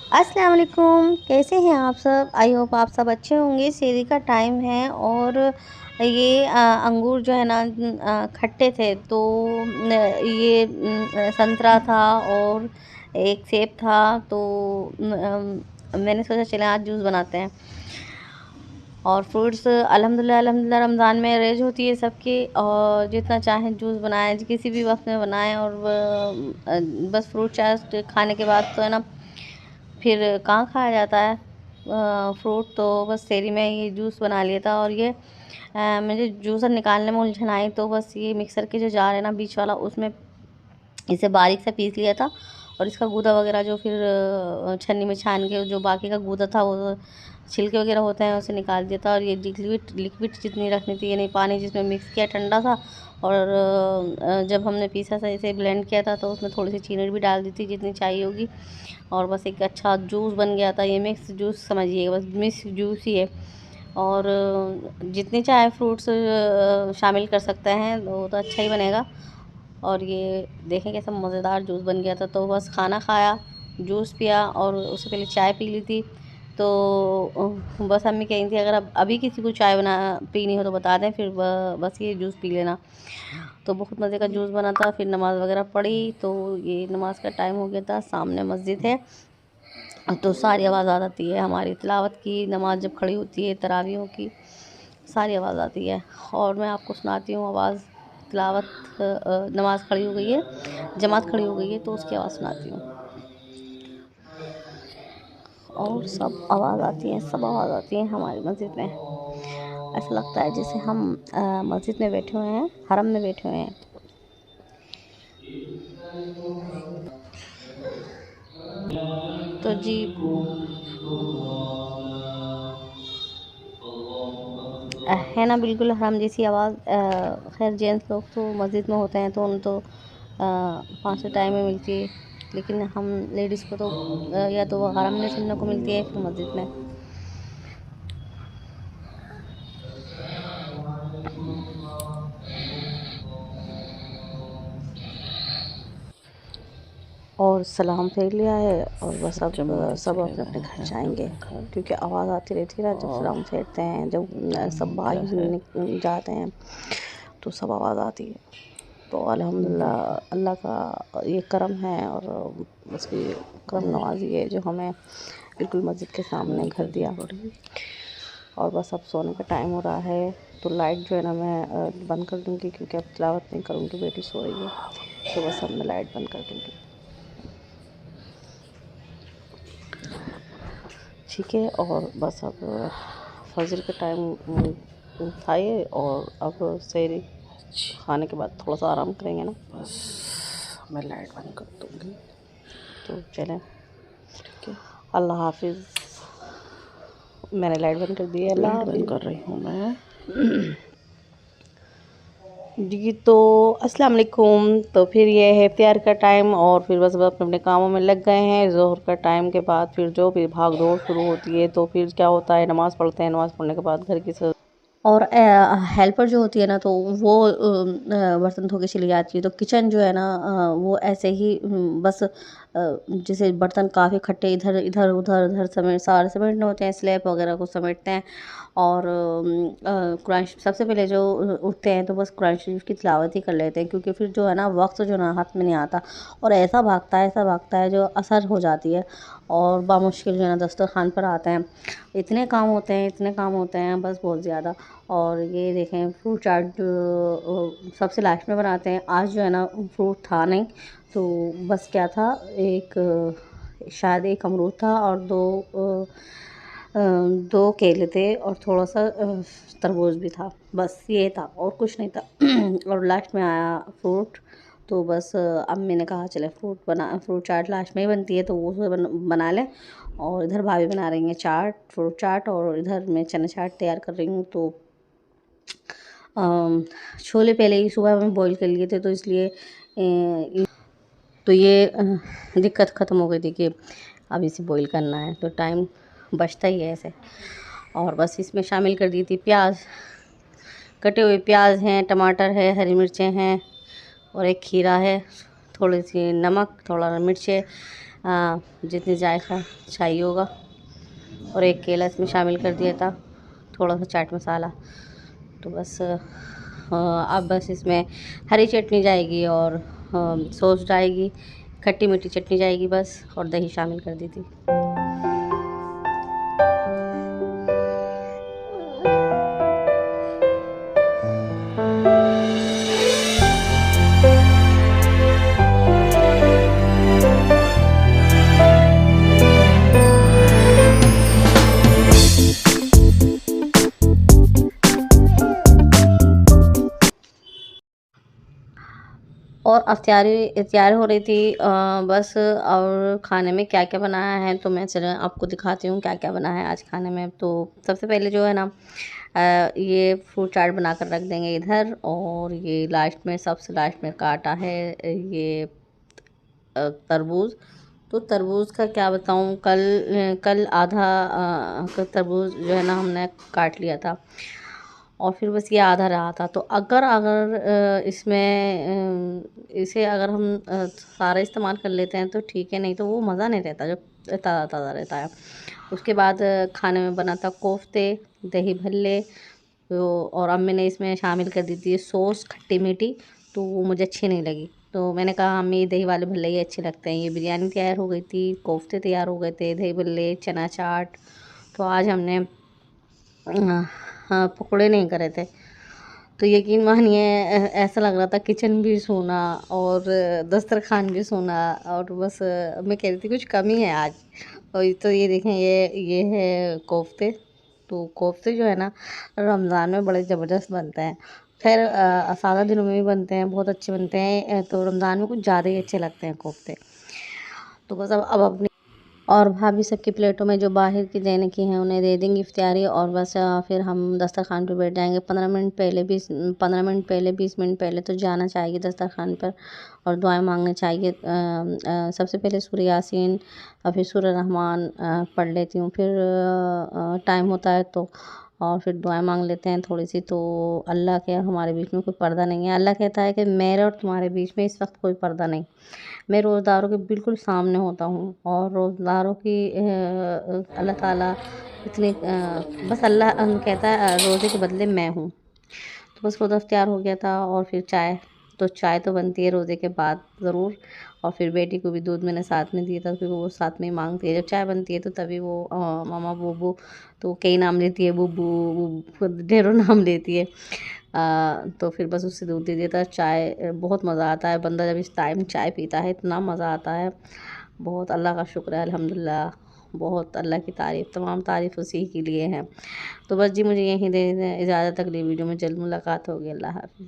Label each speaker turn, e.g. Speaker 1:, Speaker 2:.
Speaker 1: अस्सलाम वालेकुम, कैसे हैं आप सब? आई होप आप सब अच्छे होंगे। सेहरी का टाइम है और ये अंगूर जो है ना खट्टे थे तो ये संतरा था और एक सेब था तो मैंने सोचा चले आज जूस बनाते हैं। और फ्रूट्स अल्हम्दुलिल्लाह अल्हम्दुलिल्लाह रमज़ान में रेज होती है सबकी और जितना चाहें जूस बनाएं किसी भी वक्त में बनाएं। और बस फ्रूट चाट खाने के बाद तो है ना फिर कहाँ खाया जाता है फ्रूट। तो बस सेरी में ये जूस बना लिया था और ये मुझे जूसर निकालने में उलझन आई तो बस ये मिक्सर के जो जार है ना बीच वाला उसमें इसे बारीक से पीस लिया था। और इसका गूदा वगैरह जो फिर छन्नी में छान के जो बाकी का गूदा था वो छिलके वगैरह होते हैं उसे निकाल दिया था। और ये लिक्विड लिक्विड जितनी रखनी थी यानी पानी जिसमें मिक्स किया ठंडा था। और जब हमने पीसा था इसे ब्लेंड किया था तो उसमें थोड़ी सी चीनी भी डाल दी थी जितनी चाहिए होगी। और बस एक अच्छा जूस बन गया था। ये मिक्स जूस समझिएगा, बस मिक्स जूस ही है। और जितने चाहे फ्रूट्स शामिल कर सकते हैं वो तो अच्छा ही बनेगा। और ये देखें कैसा मज़ेदार जूस बन गया था। तो बस खाना खाया, जूस पिया और उससे पहले चाय पी ली थी। तो बस अम्मी कही थी अगर अब अभी किसी को चाय बना पीनी हो तो बता दें, फिर बस ये जूस पी लेना। तो बहुत मज़े का जूस बना था। फिर नमाज़ वगैरह पढ़ी तो ये नमाज़ का टाइम हो गया था। सामने मस्जिद है तो सारी आवाज़ आ जाती है हमारी तिलावत की। नमाज जब खड़ी होती है तरावियों की सारी आवाज़ आती है। और मैं आपको सुनाती हूँ आवाज़ तिलावत। नमाज़ खड़ी हो गई है, जमात खड़ी हो गई है तो उसकी आवाज़ सुनाती हूँ। और सब आवाज़ आती है, सब आवाज़ आती है हमारी मस्जिद में। ऐसा लगता है जैसे हम मस्जिद में बैठे हुए हैं, हरम में बैठे हुए हैं। तो जी है ना बिल्कुल हरम जैसी आवाज़। खैर जेंट्स लोग तो मस्जिद में होते हैं तो उन तो 5 टाइम में मिलती है। लेकिन हम लेडीज़ को तो या तो हरम में सुनने को मिलती है फिर मस्जिद में। और सलाम फेर लिया है और बस अब सब अपने अपने घर जाएंगे क्योंकि आवाज़ आती रहती है ना जब सलाम फेरते हैं, जब सब भाई जाते हैं तो सब आवाज़ आती है। तो अल्हम्दुलिल्लाह अल्लाह का ये करम है और उसकी करम नवाजी है जो हमें बिल्कुल मस्जिद के सामने घर दिया। और बस अब सोने का टाइम हो रहा है तो लाइट जो है ना मैं बंद कर दूँगी क्योंकि अब तिलावत नहीं करूँगी, बेटी सो रही है तो बस अब मैं लाइट बंद कर दूँगी। ठीक है। और बस अब फजर का टाइम था ये और अब सेहरी खाने के बाद थोड़ा सा आराम करेंगे ना, बस मैं लाइट बंद कर दूँगी। तो चलें, ठीक है, अल्लाह हाफिज़। मैंने लाइट बंद कर दी है, अल्लाह बंद कर रही हूँ मैं जी। तो अस्सलाम वालेकुम। तो फिर ये है इफ्तियार का टाइम और फिर बस अपने अपने कामों में लग गए हैं। ज़ोहर का टाइम के बाद फिर जो भी भाग दौड़ शुरू होती है तो फिर क्या होता है नमाज़ पढ़ते हैं, नमाज़ पढ़ने के बाद घर की और हेल्पर जो होती है ना तो वो बर्तन धो के चली जाती है। तो किचन जो है ना वो ऐसे ही बस जैसे बर्तन काफ़ी खट्टे इधर इधर उधर उधर समेट सारे समेटने होते हैं, स्लैब वगैरह को समेटते हैं। और कुरान सबसे पहले जो उठते हैं तो बस कुरान शरीफ की तिलावत ही कर लेते हैं क्योंकि फिर जो है ना वक्त जो ना हाथ में नहीं आता और ऐसा भागता है जो असर हो जाती है और बामुश्किल जो है ना दस्तरखान पर आते हैं। इतने काम होते हैं, इतने काम होते हैं बस बहुत ज़्यादा। और ये देखें फ्रूट चाट सबसे लास्ट में बनाते हैं। आज जो है ना फ्रूट था नहीं तो बस क्या था, एक शायद एक अमरूद था और दो केले थे और थोड़ा सा तरबूज भी था, बस ये था और कुछ नहीं था। और लास्ट में आया फ्रूट। तो बस अम्मी ने कहा चले फ्रूट चाट लास्ट में ही बनती है तो वो बना लें। और इधर भाभी बना रही हैं चाट, फ्रूट चाट, और इधर मैं चना चाट तैयार कर रही हूँ। तो छोले पहले ही सुबह में बॉईल कर लिए थे तो इसलिए तो ये दिक्कत ख़त्म हो गई थी कि अब इसे बॉईल करना है तो टाइम बचता ही है ऐसे। और बस इसमें शामिल कर दी थी प्याज, कटे हुए प्याज हैं, टमाटर है, हरी मिर्चें हैं और एक खीरा है, थोड़ी सी नमक, थोड़ा मिर्चें, जितनी जायका चाहिए होगा। और एक केला इसमें शामिल कर दिया था, थोड़ा सा चाट मसाला। तो बस अब बस इसमें हरी चटनी जाएगी और सॉस जाएगी, खट्टी मीठी चटनी जाएगी बस, और दही शामिल कर दी थी। और अब तैयारी तैयार हो रही थी बस। और खाने में क्या क्या बनाया है तो मैं चलो आपको दिखाती हूँ क्या क्या बना है आज खाने में। तो सबसे पहले जो है ना ये फ्रूट चाट बना कर रख देंगे इधर। और ये लास्ट में, सबसे लास्ट में काटा है ये तरबूज। तो तरबूज का क्या बताऊँ, कल आधा तरबूज जो है ना हमने काट लिया था, और फिर बस ये आधा रहा था। तो अगर अगर इसे अगर हम सारा इस्तेमाल कर लेते हैं तो ठीक है, नहीं तो वो मज़ा नहीं रहता जब ताज़ा ताज़ा रहता है। उसके बाद खाने में बना था कोफ्ते, दही भल्ले। तो और अम्मी ने इसमें शामिल कर दी थी सॉस खट्टी मीठी, तो वो मुझे अच्छी नहीं लगी। तो मैंने कहा अम्मी दही वाले भल्ले ही अच्छे लगते हैं। ये बिरयानी तैयार हो गई थी, कोफ्ते तैयार हो गए थे, दही भल्ले, चना चाट। तो आज हमने हाँ पकोड़े नहीं करे थे। तो यकीन मानिए ऐसा लग रहा था किचन भी सोना और दस्तरखान भी सोना। और बस मैं कह रही थी कुछ कमी है आज। और तो ये देखें, ये है कोफ्ते। तो कोफ्ते जो है ना रमज़ान में बड़े ज़बरदस्त बनते हैं। खैर सादा दिनों में भी बनते हैं, बहुत अच्छे बनते हैं। तो रमज़ान में कुछ ज़्यादा ही अच्छे लगते हैं कोफ्ते। तो बस अब अपनी और भाभी सबकी प्लेटों में जो बाहर की देने की हैं उन्हें दे देंगी इफ्तियारी। और बस फिर हम दस्तरखान पे बैठ जाएंगे। 15 मिनट पहले 20 मिनट पहले तो जाना चाहिए दस्तरखान पर, और दुआएं मांगनी चाहिए। सबसे पहले सूरह यासीन और फिर सूरह रहमान पढ़ लेती हूँ। फिर टाइम होता है तो और फिर दुआएं मांग लेते हैं थोड़ी सी। तो अल्लाह के हमारे बीच में कोई पर्दा नहीं है। अल्लाह कहता है कि मेरे और तुम्हारे बीच में इस वक्त कोई पर्दा नहीं। मैं रोज़दारों के बिल्कुल सामने होता हूँ, और रोज़दारों की अल्लाह ताला इतनी बस अल्लाह कहता है रोज़े के बदले मैं हूँ। तो बस रोज़ा इफ्तियार हो गया था। और फिर चाय तो बनती है रोज़े के बाद ज़रूर। और फिर बेटी को भी दूध मैंने साथ में दिया था, फिर वो साथ में ही मांगती है। जब चाय बनती है तो तभी वो मामा बूबू, तो कई नाम लेती है, बुबू ढेरों नाम लेती है। तो फिर बस उससे दूध दे दिया था। चाय बहुत मज़ा आता है, बंदा जब इस टाइम चाय पीता है इतना मज़ा आता है। बहुत अल्लाह का शुक्र है, अल्हम्दुलिल्लाह। बहुत अल्लाह की तारीफ़, तमाम तारीफ़ उसी के लिए हैं। तो बस जी मुझे यहीं दे इजाज़त। अगली वीडियो में जल्द मुलाकात होगी। अल्लाह हाफ़िज़।